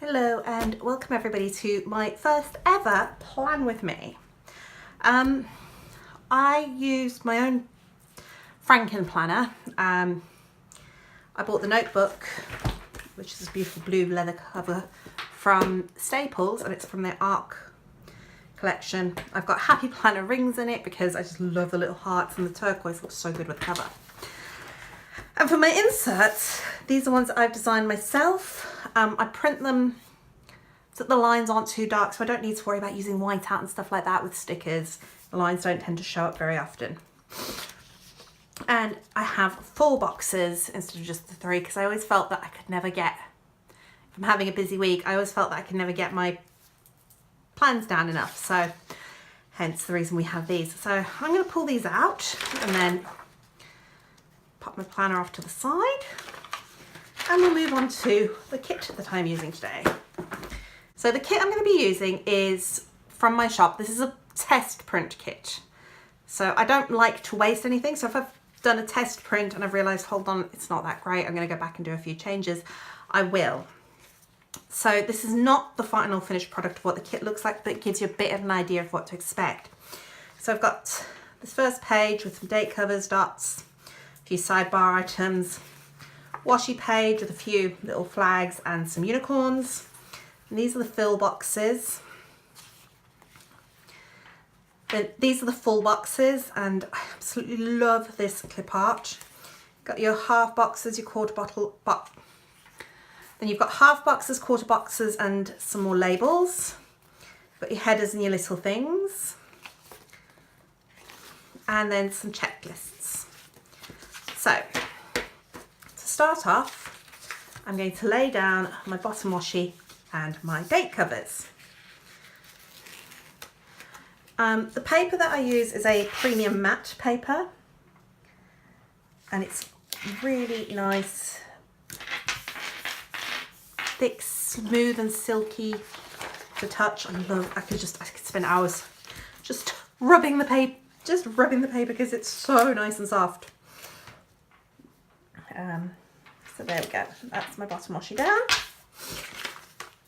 Hello and welcome everybody to my first ever plan with me. I used my own Franken planner. I bought the notebook, which is this beautiful blue leather cover from Staples, and it's from their ARC collection. I've got happy planner rings in it because I just love the little hearts, and the turquoise looks so good with the cover. And for my inserts, these are ones I've designed myself. I print them so that the lines aren't too dark, so I don't need to worry about using white out and stuff like that with stickers. The lines don't tend to show up very often. And I have 4 boxes instead of just the 3 because I always felt that I could never get, if I'm having a busy week, I always felt that I could never get my plans down enough. So hence the reason we have these. So I'm going to pull these out and then pop my planner off to the side, and we'll move on to the kit that I'm using today. So the kit I'm going to be using is from my shop. This is a test print kit. So I don't like to waste anything. So if I've done a test print and I've realized, hold on, it's not that great, I'm going to go back and do a few changes, I will. So this is not the final finished product of what the kit looks like, but it gives you a bit of an idea of what to expect. So I've got this first page with some date covers, dots, a few sidebar items, washi page with a few little flags and some unicorns. And these are the fill boxes. Then these are the full boxes, and I absolutely love this clip art. Got your half boxes, your quarter bottle, then you've got half boxes, quarter boxes, and some more labels. Got your headers and your little things. And then some checklists. So, to start off, I'm going to lay down my bottom washi and my date covers. The paper that I use is a premium matte paper, and it's really nice, thick, smooth and silky to touch. I could spend hours just rubbing the paper because it's so nice and soft. So there we go, that's my bottom washi down.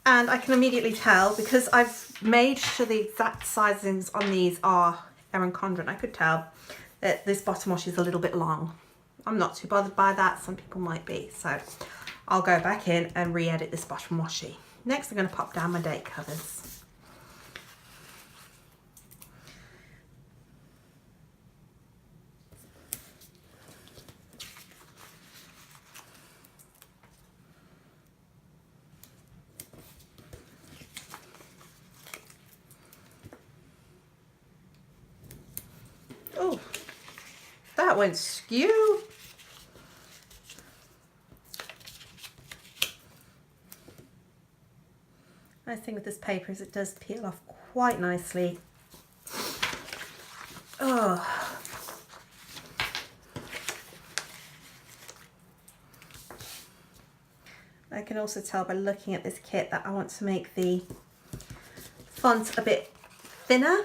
And I can immediately tell, because I've made sure the exact sizings on these are Erin Condren, I could tell that this bottom washi is a little bit long. I'm not too bothered by that, some people might be. So I'll go back in and re-edit this bottom washi. Next I'm going to pop down my date covers. Oh, that went skew. Nice thing with this paper is it does peel off quite nicely. Oh. I can also tell by looking at this kit that I want to make the font a bit thinner.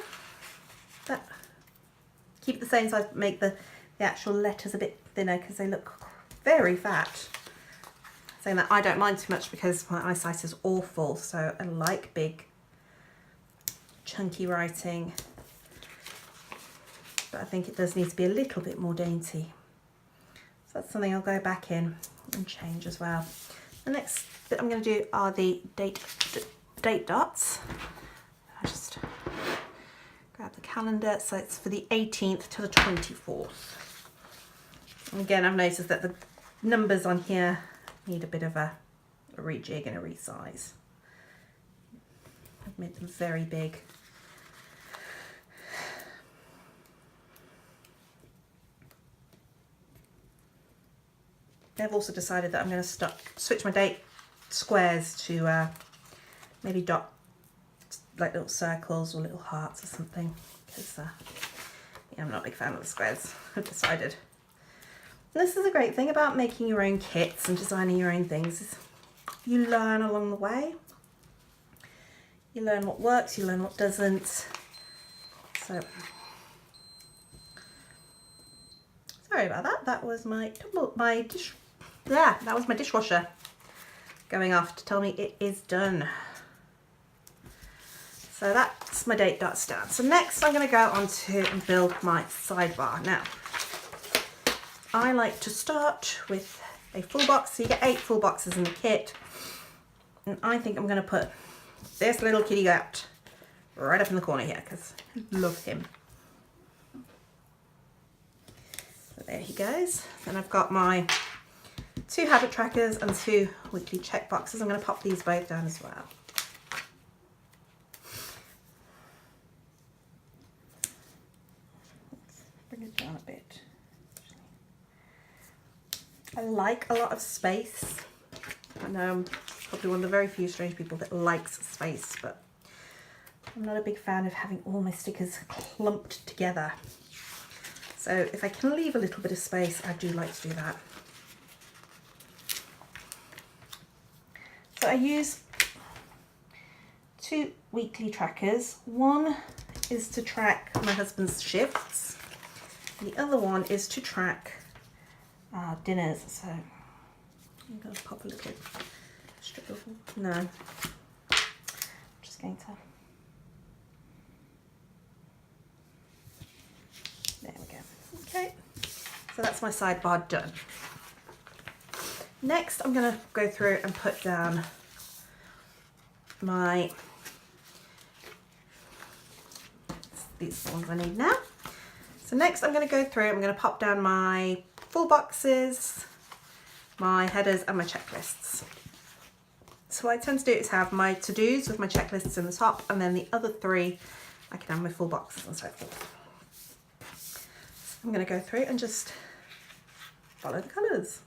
Keep it the same size, but make the actual letters a bit thinner because they look very fat. Saying that, I don't mind too much because my eyesight is awful, so I like big, chunky writing. But I think it does need to be a little bit more dainty. So that's something I'll go back in and change as well. The next bit I'm going to do are the date dots. I just grab the calendar, so it's for the 18th to the 24th. And again, I've noticed that the numbers on here need a bit of a rejig and a resize. I've made them very big. I've also decided that I'm going to switch my date squares to maybe dot like little circles or little hearts or something, because yeah, I'm not a big fan of the squares, I've decided. And this is a great thing about making your own kits and designing your own things, is you learn along the way. You learn what works, you learn what doesn't. So sorry about that. That was my dishwasher. going off to tell me it is done. So that's my date dots down. So next I'm going to go on to and build my sidebar. Now, I like to start with a full box. So you get 8 full boxes in the kit. And I think I'm going to put this little kitty cat right up in the corner here because I love him. So there he goes. Then I've got my 2 habit trackers and 2 weekly check boxes. I'm going to pop these both down as well. Bring it down a bit. I like a lot of space. I know I'm probably one of the very few strange people that likes space, but I'm not a big fan of having all my stickers clumped together. So if I can leave a little bit of space, I do like to do that. So I use 2 weekly trackers. One is to track my husband's shifts. The other one is to track dinners. So I'm going to pop a little strip of, no, I'm just going to, there we go. Okay, so that's my sidebar done. Next I'm going to go through and put down my, these are the ones I need now. So next I'm going to go through, I'm going to pop down my full boxes, my headers and my checklists. So what I tend to do is have my to-dos with my checklists in the top, and then the other 3 I can have my full boxes and so forth. So I'm going to go through and just follow the colours.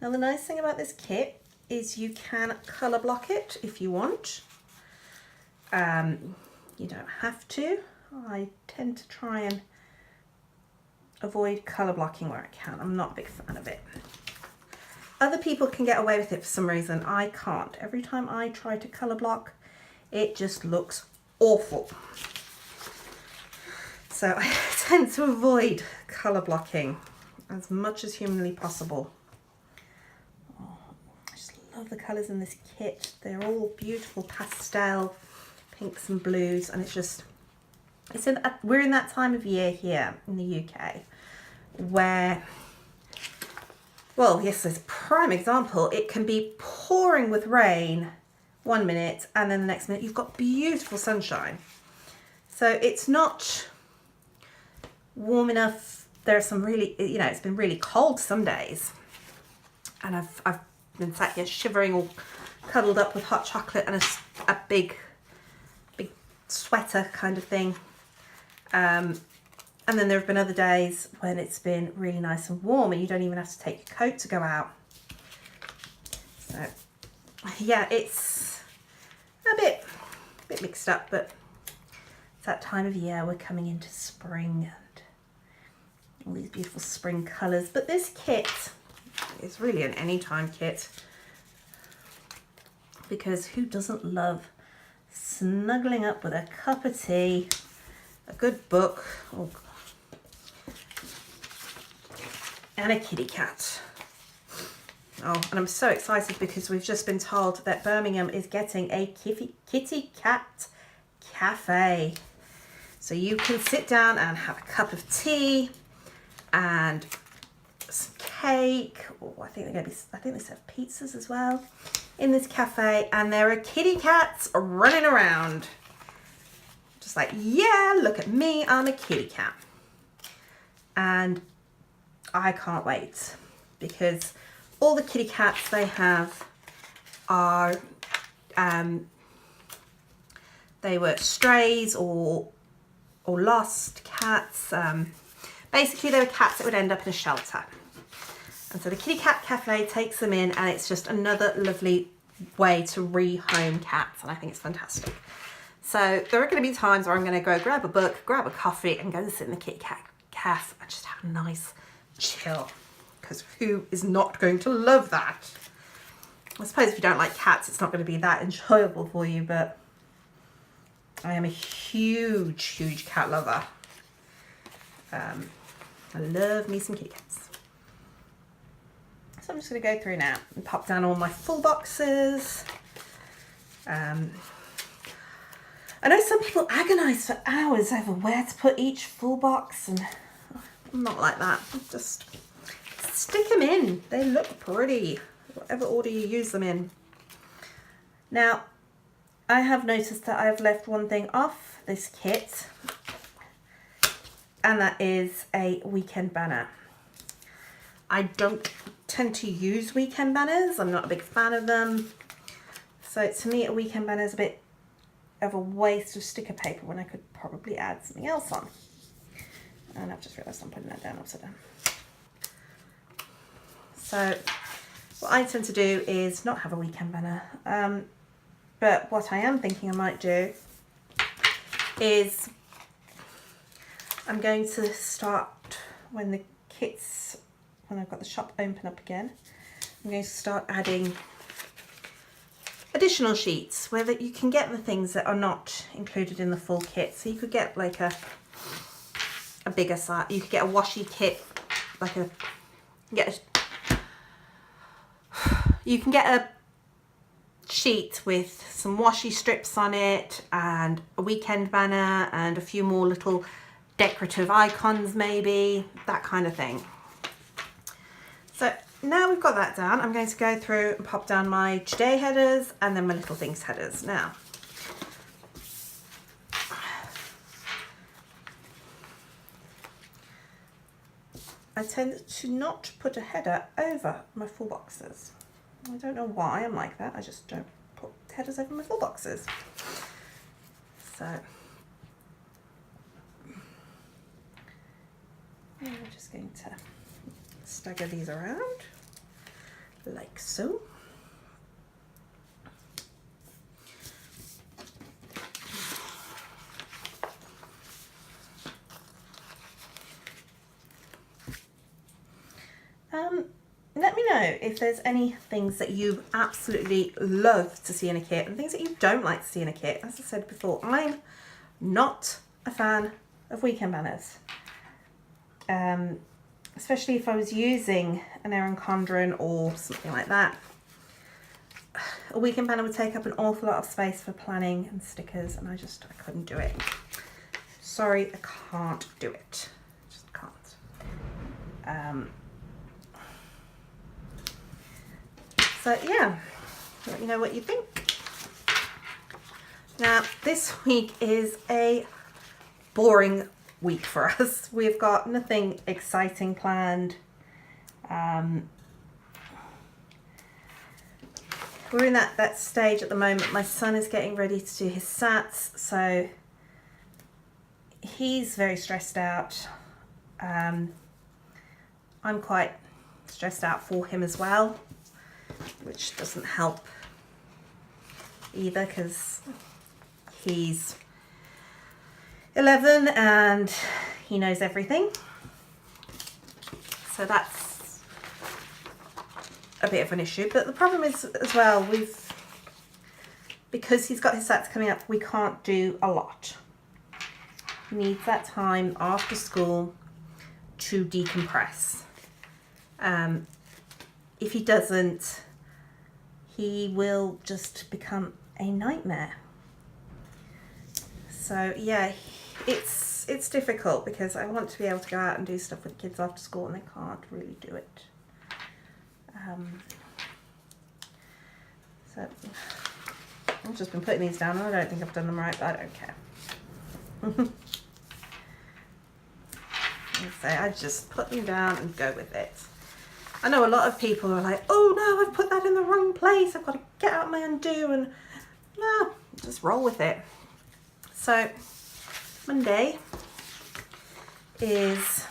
Now the nice thing about this kit is you can colour block it if you want. You don't have to. I tend to try and avoid colour blocking where I can. I'm not a big fan of it. Other people can get away with it for some reason. I can't. Every time I try to colour block, it just looks awful. So I tend to avoid colour blocking as much as humanly possible. Oh, I just love the colours in this kit. They're all beautiful pastel pinks and blues, and it's just, we're in that time of year here in the UK where, well, yes, there's a prime example. It can be pouring with rain 1 minute and then the next minute you've got beautiful sunshine. So it's not warm enough. There's some really, you know, it's been really cold some days, and I've been sat here shivering, all cuddled up with hot chocolate and a big sweater kind of thing. And then there have been other days when it's been really nice and warm and you don't even have to take your coat to go out. So yeah, it's a bit mixed up, but it's that time of year. We're coming into spring and all these beautiful spring colours. But this kit is really an anytime kit, because who doesn't love snuggling up with a cup of tea, a good book, and a kitty cat. Oh, and I'm so excited because we've just been told that Birmingham is getting a kitty cat cafe. So you can sit down and have a cup of tea and some cake. Oh, I think they serve pizzas as well in this cafe, and there are kitty cats running around. Just like, yeah, look at me, I'm a kitty cat. And I can't wait, because all the kitty cats they have are, they were strays or lost cats. Basically they were cats that would end up in a shelter. And so the Kitty Cat Cafe takes them in, and it's just another lovely way to rehome cats, and I think it's fantastic. So there are going to be times where I'm going to go grab a book, grab a coffee, and go and sit in the Kitty Cat Cafe and just have a nice chill, because who is not going to love that? I suppose if you don't like cats, it's not going to be that enjoyable for you, but I am a huge cat lover. I love me some kitty cats. So I'm just going to go through now and pop down all my full boxes. I know some people agonise for hours over where to put each full box, and I'm not like that. Just stick them in. They look pretty, whatever order you use them in. Now, I have noticed that I've left one thing off this kit, and that is a weekend banner. I don't tend to use weekend banners. I'm not a big fan of them. So to me, a weekend banner is a bit of a waste of sticker paper when I could probably add something else on. And I've just realised I'm putting that down upside down. So what I tend to do is not have a weekend banner. But what I am thinking I might do is I'm going to start when I've got the shop open up again, I'm going to start adding additional sheets where that you can get the things that are not included in the full kit. So you could get like a bigger size, you could get a washi kit, like you can get a sheet with some washi strips on it and a weekend banner and a few more little decorative icons, maybe, that kind of thing. So now we've got that down, I'm going to go through and pop down my today headers and then my little things headers. Now, I tend to not put a header over my full boxes. I don't know why I'm like that, I just don't put headers over my full boxes. So I'm just going to stagger these around like so. Let me know if there's any things that you absolutely love to see in a kit and things that you don't like to see in a kit. As I said before, I'm not a fan of weekend banners. Especially if I was using an Erin Condren or something like that. A weekend banner would take up an awful lot of space for planning and stickers, and I couldn't do it. Sorry, I can't do it. Just can't. So yeah, let me know what you think. Now, this week is a boring week for us. We've got nothing exciting planned. We're in that stage at the moment. My son is getting ready to do his SATs, so he's very stressed out. I'm quite stressed out for him as well, which doesn't help either because he's 11 and he knows everything. So that's a bit of an issue. But the problem is as well, because he's got his SATs coming up, we can't do a lot. He needs that time after school to decompress. If he doesn't, he will just become a nightmare. So yeah, it's difficult because I want to be able to go out and do stuff with kids after school and I can't really do it. So I've just been putting these down and I don't think I've done them right, but I don't care. So I just put them down and go with it. I know a lot of people are like, oh no, I've put that in the wrong place, I've got to get out my undo, and no, just roll with it. So Monday is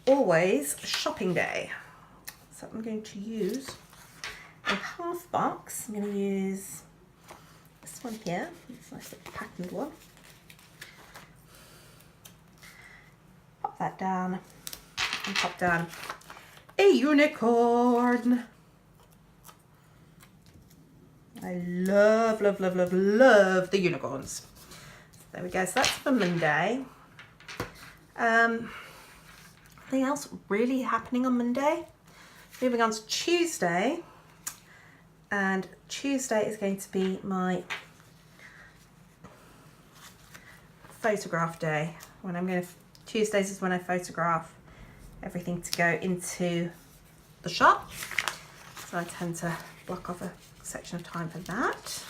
always shopping day. So I'm going to use a half box. I'm going to use this one here, this nice little patterned one. Pop that down and pop down a unicorn. I love, love, love, love, love the unicorns. There we go, so that's for Monday. Anything else really happening on Monday? moving on to Tuesday, and Tuesday is going to be my photograph day. Tuesdays is when I photograph everything to go into the shop, so I tend to block off a section of time for that.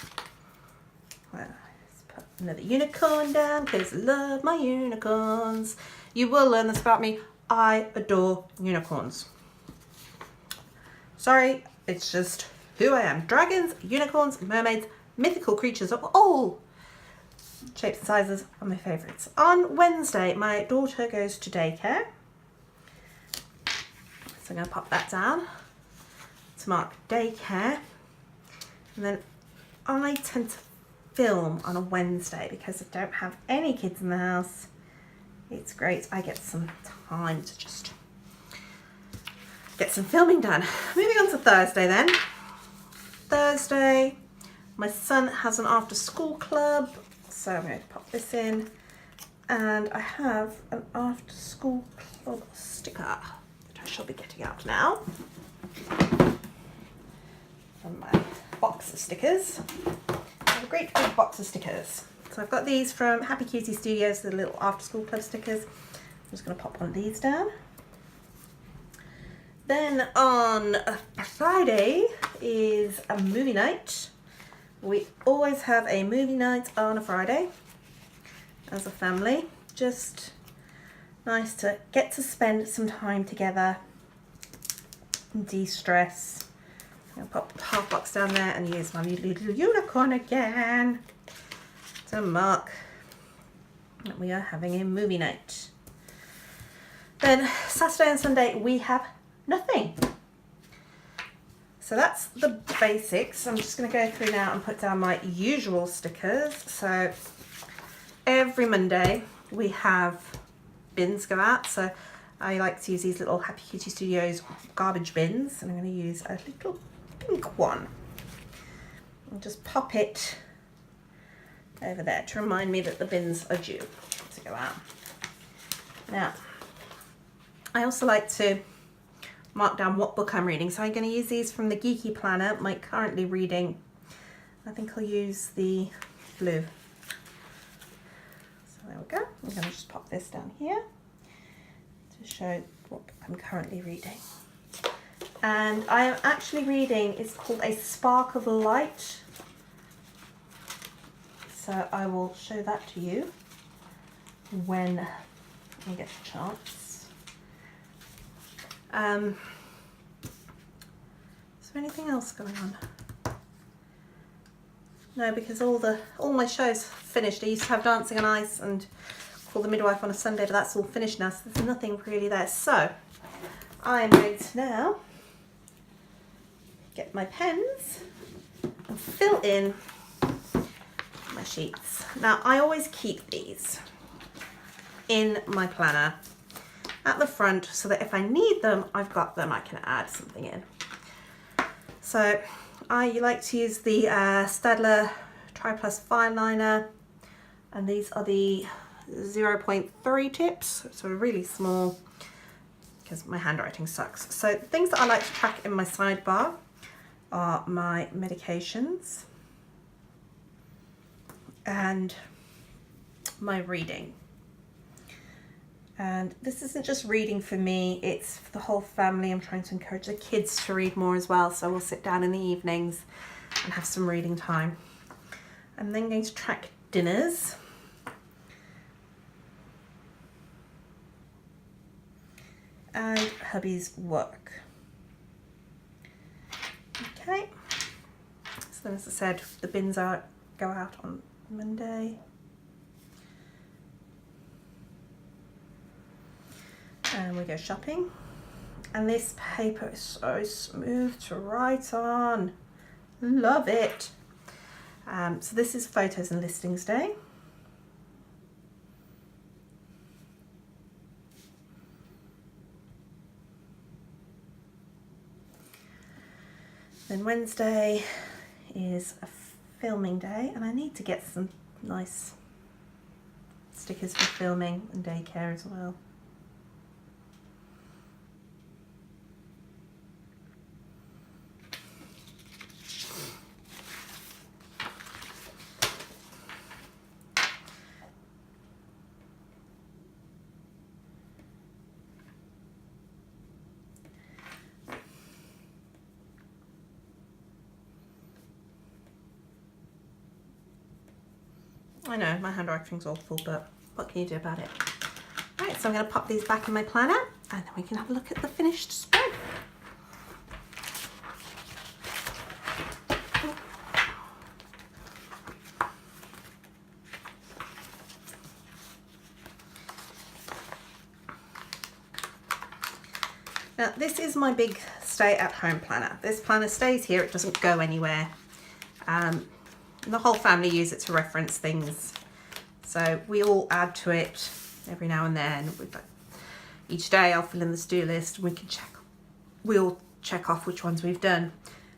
Well, let's put another unicorn down because I love my unicorns. You will learn this about me. I adore unicorns. Sorry, it's just who I am. Dragons, unicorns, mermaids, mythical creatures of all shapes and sizes are my favourites. On Wednesday, my daughter goes to daycare. So I'm going to pop that down to mark daycare. And then I tend to film on a Wednesday because I don't have any kids in the house. It's great. I get some time to just get some filming done. Moving on to Thursday then. Thursday, my son has an after school club. So I'm going to pop this in. And I have an after school club sticker that I shall be getting out now. From my box of stickers. I have a great big box of stickers. So I've got these from Happy Cutie Studios, the little after school club stickers. I'm just going to pop one of these down. Then on a Friday is a movie night. We always have a movie night on a Friday as a family. Just nice to get to spend some time together and de-stress. I'll pop the half box down there and use my little unicorn again to mark that we are having a movie night. Then Saturday and Sunday we have nothing. So that's the basics. I'm just going to go through now and put down my usual stickers. So every Monday we have bins go out. So I like to use these little Happy Cutie Studios garbage bins, and I'm going to use a little pink one. I'll just pop it over there to remind me that the bins are due to go out. Now, I also like to mark down what book I'm reading. So I'm going to use these from the Geeky Planner, my currently reading. I think I'll use the blue. So there we go. I'm going to just pop this down here to show what book I'm currently reading. And I am actually reading, it's called A Spark of Light. So I will show that to you when I get a chance. Is there anything else going on? No, because all my shows finished. I used to have Dancing on Ice and Call the Midwife on a Sunday, but that's all finished now, so there's nothing really there. So I am going to now get my pens and fill in my sheets. Now I always keep these in my planner at the front so that if I need them, I've got them, I can add something in. So I like to use the Staedtler Tri-Plus fine liner, and these are the 0.3 tips, so really small because my handwriting sucks. So things that I like to track in my sidebar are my medications and my reading. And this isn't just reading for me, it's for the whole family. I'm trying to encourage the kids to read more as well, so we'll sit down in the evenings and have some reading time. I'm then going to track dinners. And hubby's work. Okay, so as I said, the bins go out on Monday. And we go shopping. And this paper is so smooth to write on. Love it. So this is photos and listings day. Then Wednesday is a filming day, and I need to get some nice stickers for filming and daycare as well. I know, my handwriting's awful, but what can you do about it? Right, so I'm going to pop these back in my planner and then we can have a look at the finished spread. Now this is my big stay-at-home planner. This planner stays here, it doesn't go anywhere. The whole family use it to reference things. So we all add to it every now and then. Each day I'll fill in the to-do list and we'll check off which ones we've done.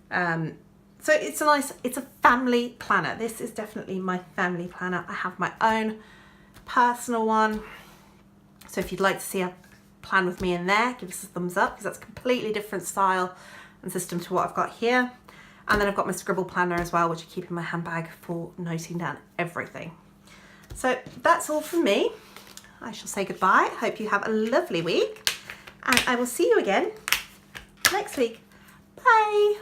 So it's a family planner. This is definitely my family planner. I have my own personal one. So if you'd like to see a plan with me in there, give us a thumbs up, because that's a completely different style and system to what I've got here. And then I've got my scribble planner as well, which I keep in my handbag for noting down everything. So that's all from me. I shall say goodbye. Hope you have a lovely week, and I will see you again next week. Bye.